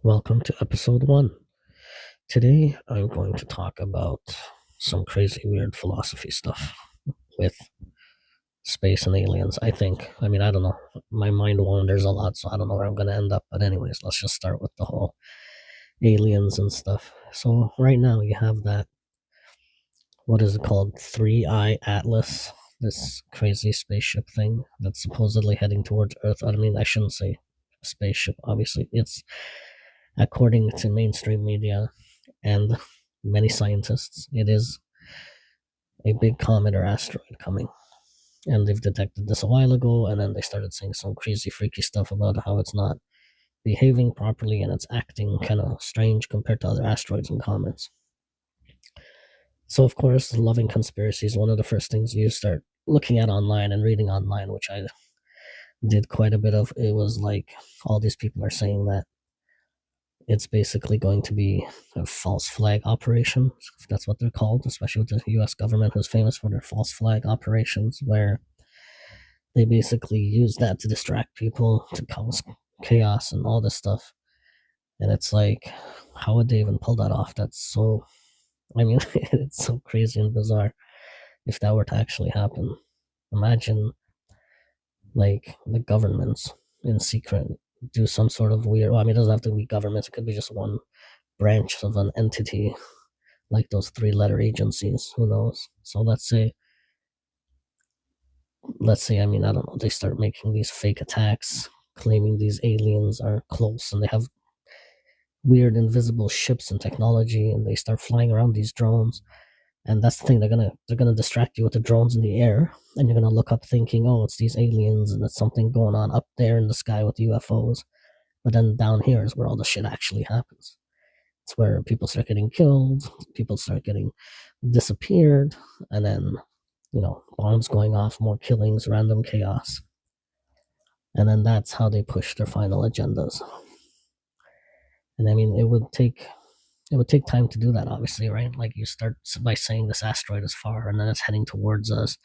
Welcome to episode 1. Today I'm going to talk about some crazy, weird philosophy stuff with space and aliens. I don't know. My mind wanders a lot, so I don't know where I'm going to end up. But, anyways, let's just start with the whole aliens and stuff. So, right now you have that, what is it called? 3-Eye Atlas, this crazy spaceship thing that's supposedly heading towards Earth. I mean, I shouldn't say spaceship, obviously. It's, according to mainstream media and many scientists, it is a big comet or asteroid coming. And they've detected this a while ago, and then they started saying some crazy, freaky stuff about how it's not behaving properly and it's acting kind of strange compared to other asteroids and comets. So, of course, loving conspiracy is one of the first things you start looking at online and reading online, which I did quite a bit of. It was like all these people are saying that it's basically going to be a false flag operation. That's what they're called, especially with the US government, who's famous for their false flag operations, where they basically use that to distract people, to cause chaos and all this stuff. And it's like, how would they even pull that off? That's so, it's so crazy and bizarre if that were to actually happen. Imagine, like, the governments in secret do some sort of weird, it doesn't have to be governments, it could be just one branch of an entity, like those 3-letter agencies, who knows? So I don't know, they start making these fake attacks, claiming these aliens are close and they have weird invisible ships and technology, and they start flying around these drones. And that's the thing, they're gonna distract you with the drones in the air, and you're gonna look up thinking, oh, it's these aliens and it's something going on up there in the sky with UFOs. But then down here is where all the shit actually happens. It's where people start getting killed, people start getting disappeared, and then, bombs going off, more killings, random chaos. And then that's how they push their final agendas. And it would take time to do that, obviously, right? Like, you start by saying this asteroid is far and then it's heading towards us.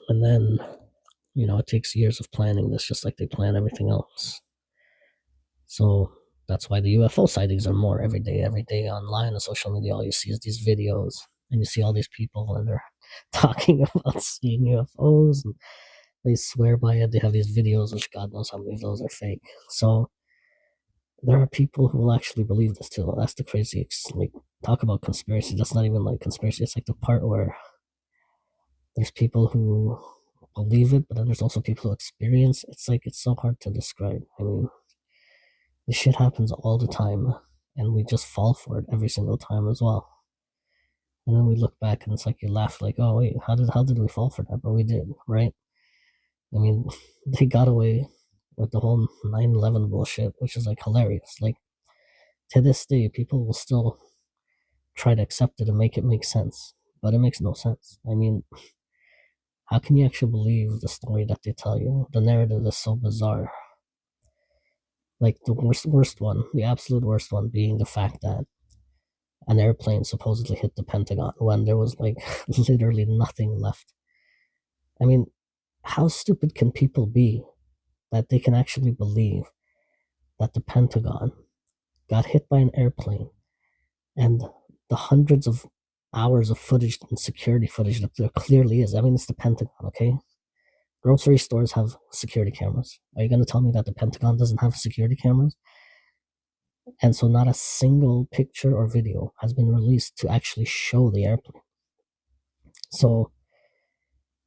And then, it takes years of planning this, just like they plan everything else. So that's why the UFO sightings are more every day online on social media. All you see is these videos, and you see all these people and they're talking about seeing UFOs, and they swear by it. They have these videos, which God knows how many of those are fake. So there are people who will actually believe this too. That's the crazy, like, talk about conspiracy. That's not even like conspiracy. It's like the part where there's people who believe it, but then there's also people who experience. It's like, it's so hard to describe. This shit happens all the time, and we just fall for it every single time as well. And then we look back, and it's like you laugh, like, oh wait, how did we fall for that? But we did, right? They got away with the whole 9/11 bullshit, which is like hilarious. Like, to this day, people will still try to accept it and make it make sense, but it makes no sense. How can you actually believe the story that they tell you? The narrative is so bizarre. Like, the worst one, the absolute worst one, being the fact that an airplane supposedly hit the Pentagon when there was, like, literally nothing left. How stupid can people be that they can actually believe that the Pentagon got hit by an airplane, and the hundreds of hours of footage and security footage that there clearly is? It's the Pentagon, okay? Grocery stores have security cameras. Are you going to tell me that the Pentagon doesn't have security cameras? And so not a single picture or video has been released to actually show the airplane. So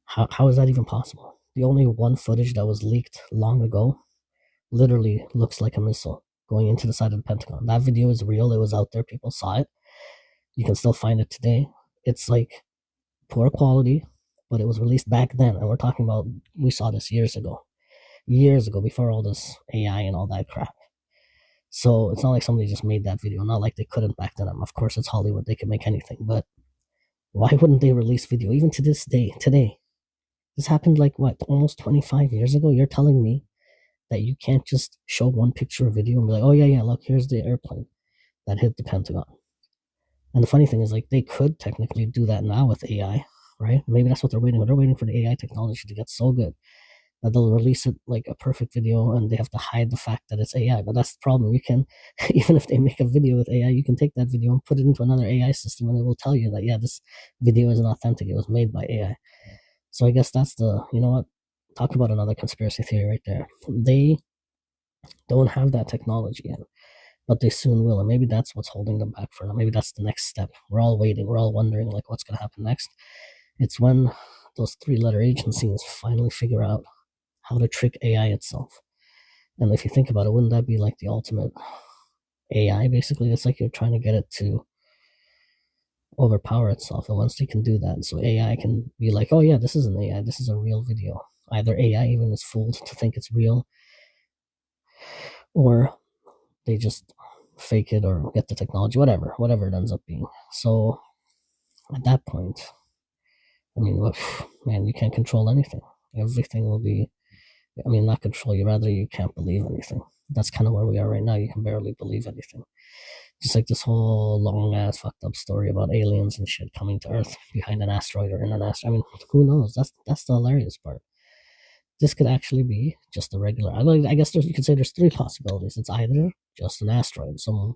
how is that even possible? The only one footage that was leaked long ago literally looks like a missile going into the side of the Pentagon. That video is real. It was out there. People saw it. You can still find it today. It's like poor quality, but it was released back then. And we're talking about, we saw this years ago, before all this AI and all that crap. So it's not like somebody just made that video. Not like they couldn't back then. Of course, it's Hollywood. They can make anything. But why wouldn't they release video? Even to this day, today. This happened like, what, almost 25 years ago? You're telling me that you can't just show one picture or video and be like, oh, yeah, look, here's the airplane that hit the Pentagon. And the funny thing is, like, they could technically do that now with AI, right? Maybe that's what they're waiting for. They're waiting for the AI technology to get so good that they'll release it like a perfect video and they have to hide the fact that it's AI. But that's the problem. You can, even if they make a video with AI, you can take that video and put it into another AI system and it will tell you that, yeah, this video isn't authentic. It was made by AI. So I guess that's the, you know what? Talk about another conspiracy theory right there. They don't have that technology yet, but they soon will. And maybe that's what's holding them back for now. Maybe that's the next step. We're all waiting. We're all wondering, like, what's going to happen next. It's when those three-letter agencies finally figure out how to trick AI itself. And if you think about it, wouldn't that be like the ultimate AI, basically? It's like you're trying to get it to overpower itself. And once they can do that, so AI can be like, oh yeah, this is an AI, this is a real video. Either AI even is fooled to think it's real, or they just fake it or get the technology, whatever it ends up being. So at that point, I mean, look, man, you can't control anything. Everything will be, I mean, not control you, rather you can't believe anything. That's kind of where we are right now. You can barely believe anything. Just like this whole long ass fucked up story about aliens and shit coming to Earth behind an asteroid or in an asteroid. I mean, who knows? That's the hilarious part. This could actually be just a regular. I guess you could say there's three possibilities. It's either just an asteroid, some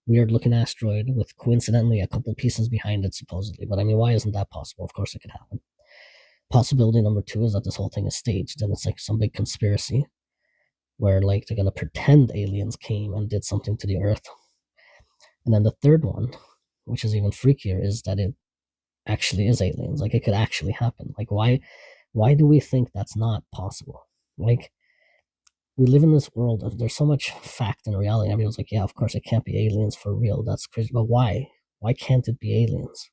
weird looking asteroid with coincidentally a couple pieces behind it, supposedly. But I mean, why isn't that possible? Of course, it could happen. Possibility number two is that this whole thing is staged and it's like some big conspiracy where like they're gonna pretend aliens came and did something to the Earth. And then the third one, which is even freakier, is that it actually is aliens. Like it could actually happen. Like why do we think that's not possible? Like we live in this world of there's so much fact and reality. Everyone's like, yeah, of course it can't be aliens for real. That's crazy. But why? Why can't it be aliens?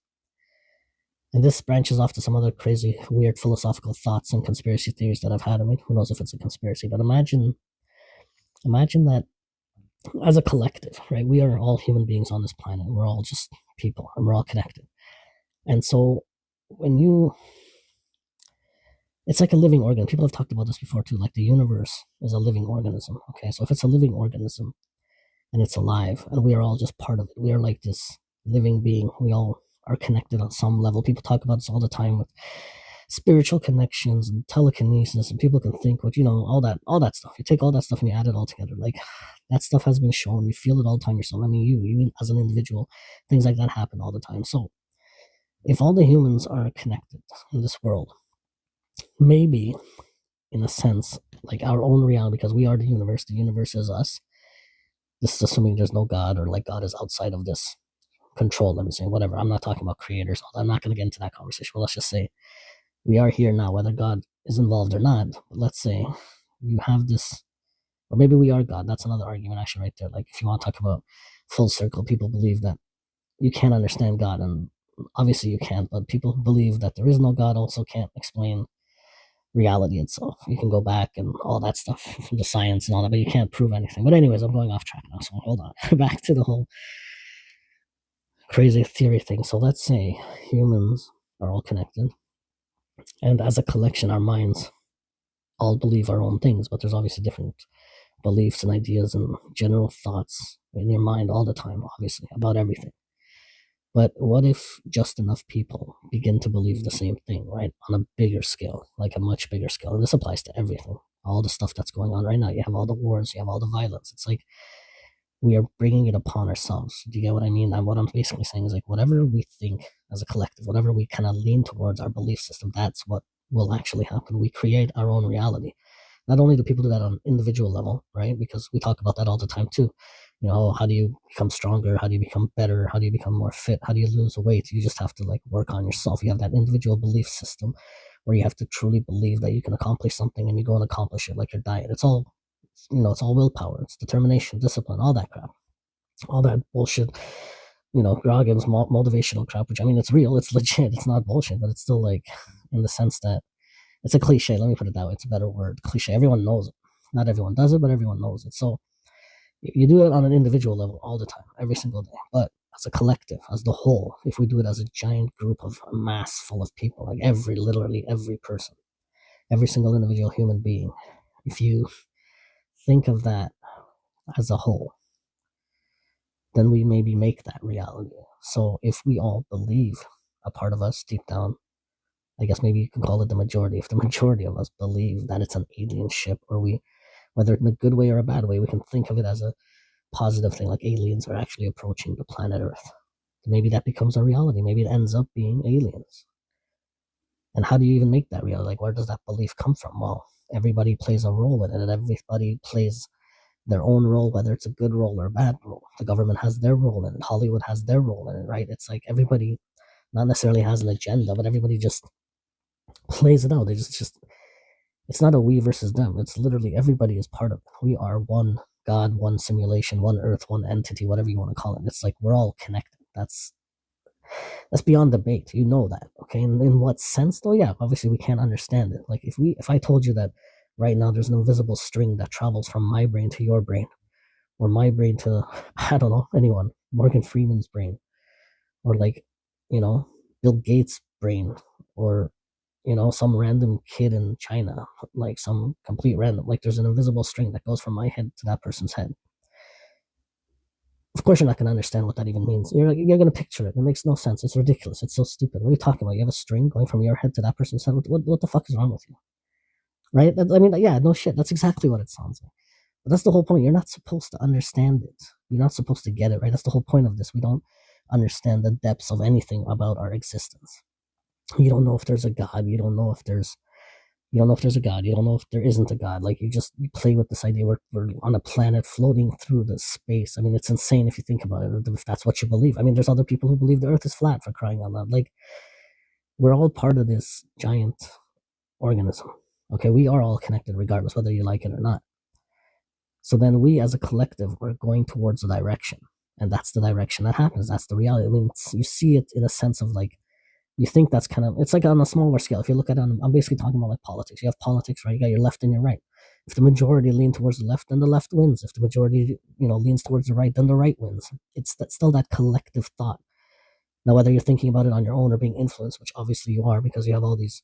And this branches off to some other crazy, weird philosophical thoughts and conspiracy theories that I've had. I mean, who knows if it's a conspiracy? But imagine that as a collective, right? We are all human beings on this planet. We're all just people, and we're all connected. And so, when you, it's like a living organ. People have talked about this before too. Like the universe is a living organism. Okay, so if it's a living organism and it's alive, and we are all just part of it, we are like this living being. We all are connected on some level. People talk about this all the time with spiritual connections and telekinesis, and people can think what, you know, all that stuff. You take all that stuff and you add it all together. Like that stuff has been shown. You feel it all the time yourself. I mean, you as an individual, things like that happen all the time. So if all the humans are connected in this world, maybe in a sense, like our own reality, because we are the universe is us. This is assuming there's no God or like God is outside of this control. Let me say, whatever. I'm not talking about creators. I'm not going to get into that conversation. But let's just say we are here now, whether God is involved or not. But let's say you have this, or maybe we are God. That's another argument actually right there. Like if you want to talk about full circle, people believe that you can't understand God, and obviously you can't, but people who believe that there is no God also can't explain reality itself. You can go back and all that stuff from the science and all that, but you can't prove anything. But anyways, I'm going off track now, so hold on. Back to the whole crazy theory thing. So let's say humans are all connected, and as a collection, our minds all believe our own things, but there's obviously different beliefs and ideas and general thoughts in your mind all the time, obviously, about everything. But what if just enough people begin to believe the same thing, right? On a bigger scale, like a much bigger scale. And this applies to everything. All the stuff that's going on right now. You have all the wars, you have all the violence. It's like we are bringing it upon ourselves. Do you get what I mean? And what I'm basically saying is like whatever we think as a collective, whatever we kind of lean towards our belief system, that's what will actually happen. We create our own reality. Not only do people do that on an individual level, right? Because we talk about that all the time too. You know, how do you become stronger? How do you become better? How do you become more fit? How do you lose weight? You just have to like work on yourself. You have that individual belief system where you have to truly believe that you can accomplish something and you go and accomplish it, like your diet. It's all, you know, it's all willpower, it's determination, discipline, all that crap, all that bullshit. You know, Goggins motivational crap, which I mean, it's real, it's legit, it's not bullshit, but it's still like in the sense that it's a cliche. Let me put it that way. It's a better word. Cliche. Everyone knows it. Not everyone does it, but everyone knows it. So you do it on an individual level all the time, every single day. But as a collective, as the whole, if we do it as a giant group of a mass full of people, like literally every person, every single individual human being, if you think of that as a whole, then we maybe make that reality. So if we all believe a part of us deep down I guess maybe you can call it the majority. If the majority of us believe that it's an alien ship, or we, whether in a good way or a bad way, we can think of it as a positive thing, like aliens are actually approaching the planet Earth. Maybe that becomes a reality. Maybe it ends up being aliens. And how do you even make that real? Like, where does that belief come from? Well, everybody plays a role in it, and everybody plays their own role, whether it's a good role or a bad role. The government has their role in it. Hollywood has their role in it, right? It's like everybody not necessarily has an agenda, but everybody just plays it out. They just it's not a we versus them. It's literally everybody is part of it. We are one God, one simulation, one Earth, one entity, whatever you want to call it. It's like we're all connected. That's beyond debate. You know that, okay? And in what sense, though? Yeah, obviously we can't understand it. Like if I told you that right now there's an invisible string that travels from my brain to your brain, or my brain to I don't know anyone, Morgan Freeman's brain, or like you know Bill Gates' brain, or some random kid in China, like some complete random. Like there's an invisible string that goes from my head to that person's head. Of course, you're not going to understand what that even means. You're going to picture it. It makes no sense. It's ridiculous. It's so stupid. What are you talking about? You have a string going from your head to that person's head. What the fuck is wrong with you? Right? I mean, yeah, no shit. That's exactly what it sounds like. But that's the whole point. You're not supposed to understand it. You're not supposed to get it, right? That's the whole point of this. We don't understand the depths of anything about our existence. You don't know if there's a God. You don't know if there's a God. You don't know if there isn't a God. Like you play with this idea. We're on a planet floating through the space. I mean, it's insane if you think about it. If that's what you believe. I mean, there's other people who believe the Earth is flat, for crying out loud. Like we're all part of this giant organism. Okay, we are all connected, regardless whether you like it or not. So then we, as a collective, are going towards a direction, and that's the direction that happens. That's the reality. I mean, you see it in a sense of like you think that's kind of it's like on a smaller scale. If you look at it, I'm basically talking about like politics. You have politics, right? You got your left and your right. If the majority lean towards the left, then the left wins. If the majority, leans towards the right, then the right wins. It's still that collective thought. Now, whether you're thinking about it on your own or being influenced, which obviously you are, because you have all these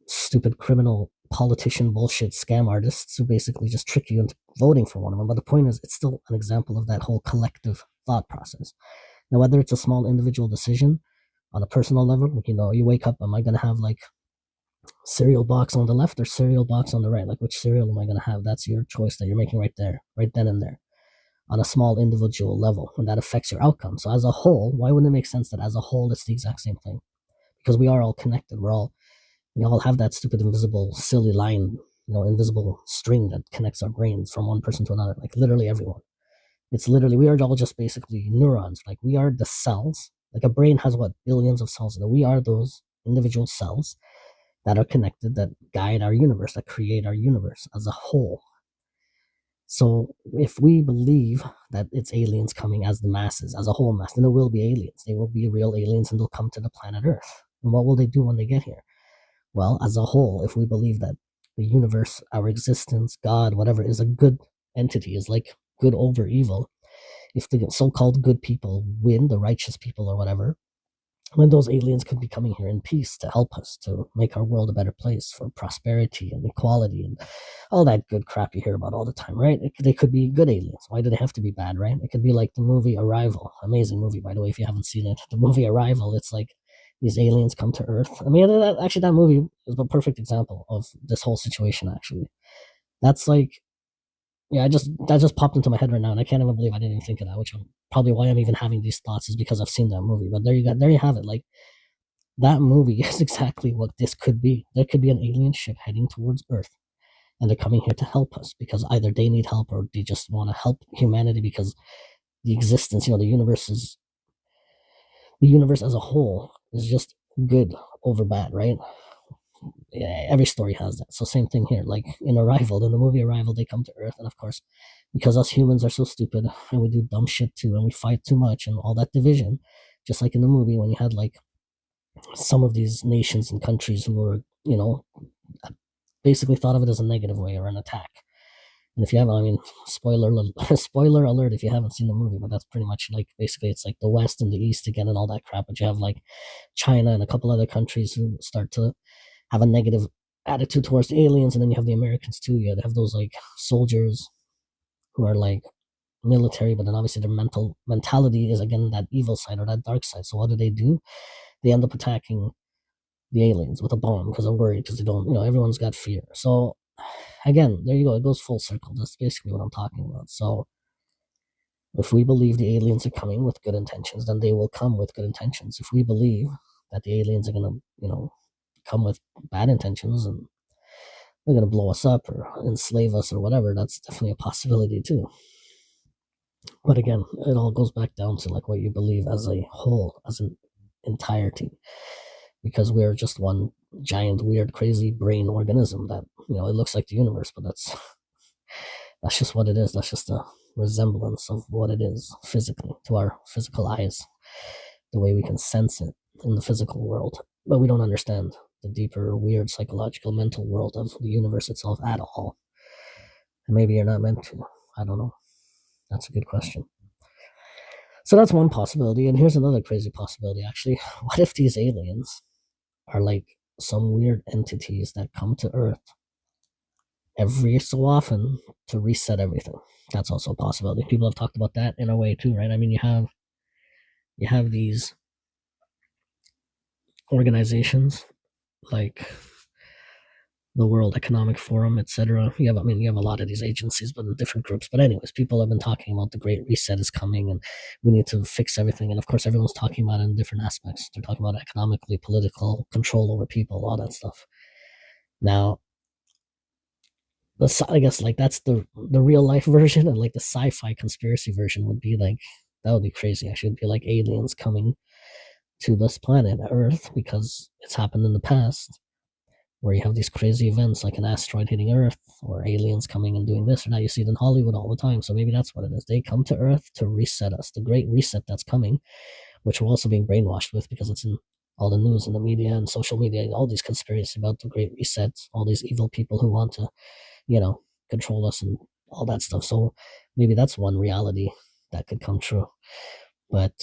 stupid criminal politician bullshit scam artists who basically just trick you into voting for one of them. But the point is, it's still an example of that whole collective thought process. Now, whether it's a small individual decision on a personal level, like, you wake up, am I going to have like cereal box on the left or cereal box on the right? Like, which cereal am I going to have? That's your choice that you're making right there, right then and there, on a small individual level, and that affects your outcome. So, as a whole, why wouldn't it make sense that as a whole, it's the exact same thing? Because we are all connected. We all have that stupid invisible, silly line, invisible string that connects our brains from one person to another. Like, literally everyone. It's literally, we are all just basically neurons. Like, we are the cells. Like, a brain has what, billions of cells in it. We are those individual cells that are connected, that guide our universe, that create our universe as a whole. So if we believe that it's aliens coming as the masses, as a whole mass, then there will be aliens. They will be real aliens, and they'll come to the planet Earth. And what will they do when they get here? Well, as a whole, if we believe that the universe, our existence, God, whatever, is a good entity, is like good over evil, if the so-called good people win, the righteous people or whatever, then those aliens could be coming here in peace to help us, to make our world a better place for prosperity and equality and all that good crap you hear about all the time, right? They could be good aliens. Why do they have to be bad, right? It could be like the movie Arrival. Amazing movie, by the way, if you haven't seen it. The movie Arrival, it's like these aliens come to Earth. I mean, actually, that movie is a perfect example of this whole situation, actually. That's like, yeah, that just popped into my head right now, and I can't even believe I didn't even think of that, which probably why I'm even having these thoughts is because I've seen that movie. But there you have it. Like, that movie is exactly what this could be. There could be an alien ship heading towards Earth, and they're coming here to help us because either they need help or they just want to help humanity because the existence, the universe as a whole is just good over bad, right? Yeah, every story has that. So same thing here. Like in Arrival, in the movie Arrival, they come to Earth, and of course, because us humans are so stupid and we do dumb shit too, and we fight too much and all that division, just like in the movie when you had like some of these nations and countries who were, basically thought of it as a negative way or an attack. And if you have, I mean, spoiler alert if you haven't seen the movie, but that's pretty much like basically it's like the West and the East again and all that crap. But you have like China and a couple other countries who start to have a negative attitude towards the aliens, and then you have the Americans too. You have those like soldiers who are like military, but then obviously their mentality is again that evil side or that dark side. So what do? They end up attacking the aliens with a bomb because they're worried because they don't, everyone's got fear. So again, there you go. It goes full circle. That's basically what I'm talking about. So if we believe the aliens are coming with good intentions, then they will come with good intentions. If we believe that the aliens are gonna, come with bad intentions and they're gonna blow us up or enslave us or whatever, that's definitely a possibility too. But again, it all goes back down to like what you believe as a whole, as an entirety, because we're just one giant, weird, crazy brain organism that it looks like the universe, but that's just what it is. That's just a resemblance of what it is physically to our physical eyes, the way we can sense it in the physical world, but we don't understand the deeper, weird, psychological, mental world of the universe itself at all. And maybe you're not meant to. I don't know. That's a good question. So that's one possibility. And here's another crazy possibility, actually. What if these aliens are like some weird entities that come to Earth every so often to reset everything? That's also a possibility. People have talked about that in a way too, right? I mean, you have these organizations like the World Economic Forum, etc. You have a lot of these agencies, but in different groups. But anyways, people have been talking about the Great Reset is coming, and we need to fix everything. And of course, everyone's talking about it in different aspects. They're talking about economically, political, control over people, all that stuff. Now, I guess like that's the real life version, and like the sci-fi conspiracy version would be like that would be crazy. Actually, it'd be like aliens coming to this planet Earth because it's happened in the past where you have these crazy events like an asteroid hitting Earth or aliens coming and doing this or that. You see it in Hollywood all the time. So maybe that's what it is. They come to Earth to reset us. The great reset that's coming, which we're also being brainwashed with because it's in all the news and the media and social media, all these conspiracies about the great reset, all these evil people who want to, control us and all that stuff. So maybe that's one reality that could come true. But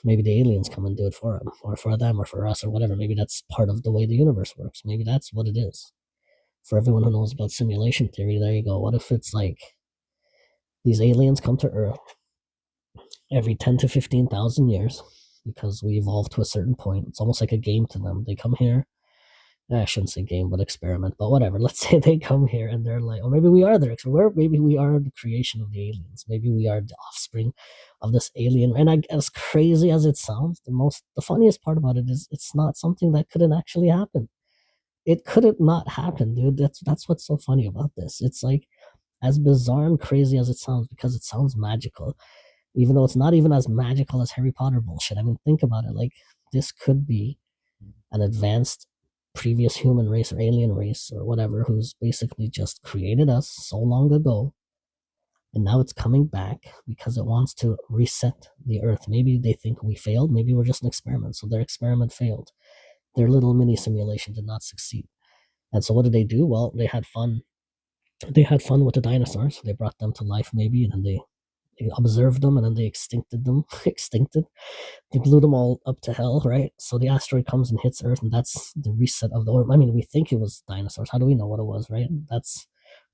maybe the aliens come and do it for them, or for them, or for us, or whatever. Maybe that's part of the way the universe works. Maybe that's what it is. For everyone who knows about simulation theory, there you go. What if it's like these aliens come to Earth every 10 to 15,000 years because we evolved to a certain point? It's almost like a game to them. They come here. I shouldn't say game, but experiment, but whatever. Let's say they come here and they're like, or maybe we are their experiment. Maybe we are the creation of the aliens. Maybe we are the offspring of this alien. And as crazy as it sounds, the funniest part about it is it's not something that couldn't actually happen. It couldn't not happen, dude. That's what's so funny about this. It's like as bizarre and crazy as it sounds because it sounds magical, even though it's not even as magical as Harry Potter bullshit. I mean, think about it. Like this could be an advanced previous human race or alien race or whatever who's basically just created us so long ago, and now it's coming back because it wants to reset the Earth. Maybe they think we failed. Maybe we're just an experiment. So their experiment failed. Their little mini simulation did not succeed. And so what did they do? Well, they had fun. They had fun with the dinosaurs. They brought them to life, maybe, and then they observed them, and then they extincted them. Extincted. They blew them all up to hell, right? So the asteroid comes and hits Earth, and that's the reset of the Earth. I mean, we think it was dinosaurs. How do we know what it was, right? That's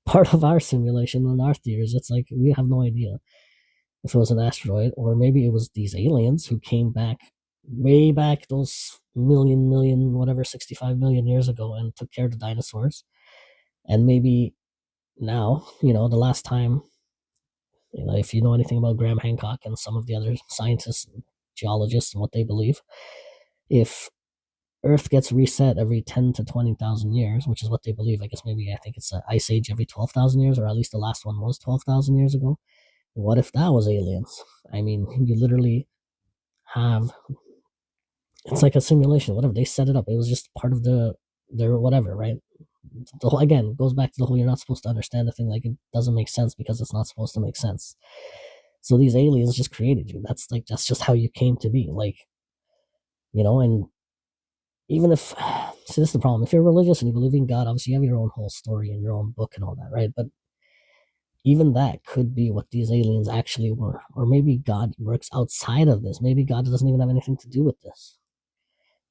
part of our simulation and our theories. It's like we have no idea if it was an asteroid or maybe it was these aliens who came back way back those million, whatever, 65 million years ago and took care of the dinosaurs. And maybe now, the last time, if you know anything about Graham Hancock and some of the other scientists and geologists and what they believe, if Earth gets reset every 10 to 20,000 years, which is what they believe, I think it's an ice age every 12,000 years, or at least the last one was 12,000 years ago. What if that was aliens? I mean, you literally have, it's like a simulation, whatever. They set it up. It was just part of their whatever, right? The whole, again, goes back to the whole you're not supposed to understand the thing, like it doesn't make sense because it's not supposed to make sense. So these aliens just created you. That's just how you came to be. Like, and even if, see, this is the problem. If you're religious and you believe in God, obviously you have your own whole story and your own book and all that, right? But even that could be what these aliens actually were. Or maybe God works outside of this. Maybe God doesn't even have anything to do with this.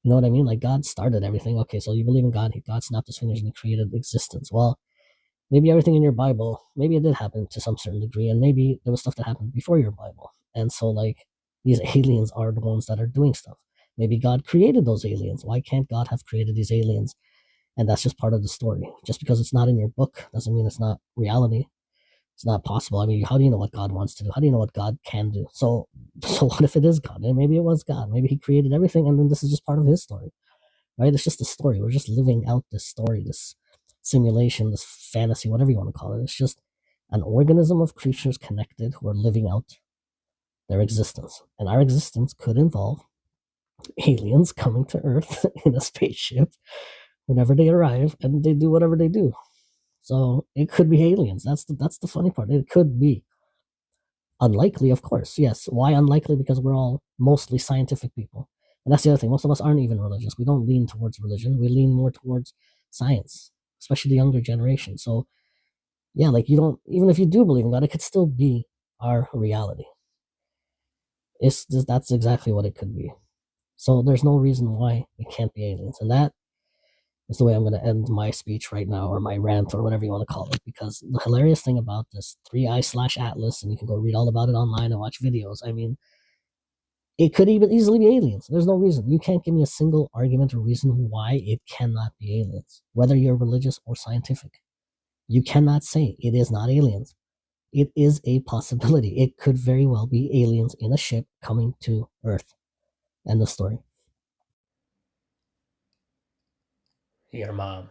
You know what I mean? Like God started everything. Okay, so you believe in God. God snapped his fingers and he created existence. Well, maybe everything in your Bible, maybe it did happen to some certain degree. And maybe there was stuff that happened before your Bible. And so like these aliens are the ones that are doing stuff. Maybe God created those aliens. Why can't God have created these aliens? And that's just part of the story. Just because it's not in your book doesn't mean it's not reality. It's not possible. I mean, how do you know what God wants to do? How do you know what God can do? So what if it is God? And maybe it was God. Maybe He created everything, and then this is just part of His story, right? It's just a story. We're just living out this story, this simulation, this fantasy, whatever you want to call it. It's just an organism of creatures connected who are living out their existence, and our existence could involve aliens coming to Earth in a spaceship whenever they arrive, and they do whatever they do. So it could be aliens. That's the funny part. It could be. Unlikely, of course. Yes. Why unlikely? Because we're all mostly scientific people. And that's the other thing. Most of us aren't even religious. We don't lean towards religion. We lean more towards science, especially the younger generation. So, yeah, like you don't, even if you do believe in God, it could still be our reality. That's exactly what it could be. So there's no reason why it can't be aliens. And that is the way I'm going to end my speech right now, or my rant, or whatever you want to call it. Because the hilarious thing about this 3i/Atlas, and you can go read all about it online and watch videos. I mean, it could even easily be aliens. There's no reason. You can't give me a single argument or reason why it cannot be aliens, whether you're religious or scientific. You cannot say it is not aliens. It is a possibility. It could very well be aliens in a ship coming to Earth. End of story. Your mom.